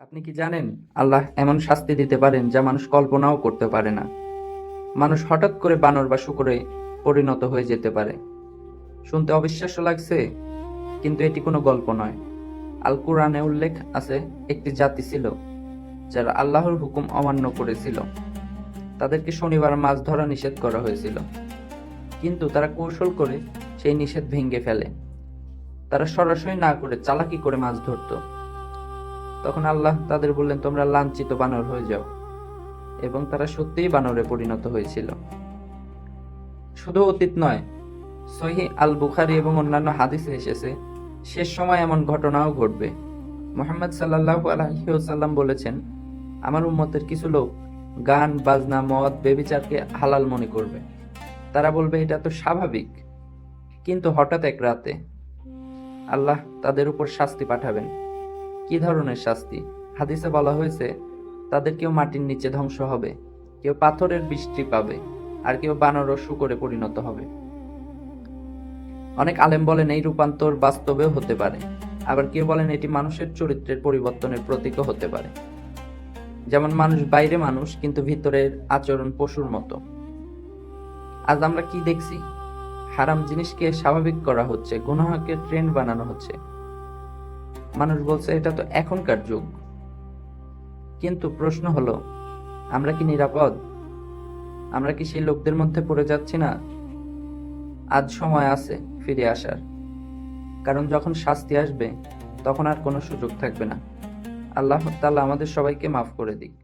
আপনি কি জানেন আল্লাহ এমন শাস্তি দিতে পারেন যা মানুষ কল্পনাও করতে পারে না। মানুষ হঠাৎ করে বানর বা শূকরে পরিণত হয়ে যেতে পারে। শুনতে অবিশ্বাস্য লাগছে, কিন্তু এটি কোনো গল্প নয়। আল কুরআনে উল্লেখ আছে, একটি জাতি ছিল যারা আল্লাহর হুকুম অমান্য করেছিল। তাদেরকে শনিবার মাছ ধরা নিষেধ করা হয়েছিল, কিন্তু তারা কৌশল করে সেই নিষেধ ভেঙে ফেলে। তারা সরাসরি না করে চালাকি করে মাছ ধরতো। তখন আল্লাহ তাদের বললেন, তোমরা লাঞ্ছিত বানর হয়ে যাও, এবং তারা সত্যিই বানরে পরিণত হয়েছিল। শুধু অতীত নয়, সহিহ আল বুখারী এবং অন্যান্য হাদিসে এসেছে শেষ সময় এমন ঘটনাও ঘটবে। মুহাম্মদ সাল্লাল্লাহু আলাইহি ওয়াসাল্লাম বলেছেন, আমার উম্মতের কিছু লোক গান বাজনা মদ বেবিচারকে হালাল মনে করবে। তারা বলবে এটা তো স্বাভাবিক, কিন্তু হঠাৎ এক রাতে আল্লাহ তাদের উপর শাস্তি পাঠাবেন। কি ধরনের শাস্তি? হাদিসে বলা হয়েছে, তাদের কেউ মাটির নিচে ধ্বংস হবে, কেউ পাথরের বৃষ্টি পাবে, আর কেউ বানর ও শূকরে পরিণত হবে। অনেক আলেম বলেন এই রূপান্তর বাস্তবেও হতে পারে, আবার কেউ বলেন এটি মানুষের চরিত্রের পরিবর্তনের প্রতীকও হতে পারে। যেমন মানুষ বাইরে মানুষ, কিন্তু ভিতরের আচরণ পশুর মতো। আজ আমরা কি দেখছি? হারাম জিনিসকে স্বাভাবিক করা হচ্ছে, গুনাহকে ট্রেন্ড বানানো হচ্ছে। মানুষ বলছে এটা তো এখনকার যুগ। কিন্তু প্রশ্ন হলো, আমরা কি নিরাপদ? আমরা কি সেই লোকদের মধ্যে পড়ে যাচ্ছি না? আজ সময় আছে ফিরে আসার, কারণ যখন শাস্তি আসবে তখন আর কোনো সুযোগ থাকবে না। আল্লাহ তাআলা আমাদের সবাইকে মাফ করে দিক।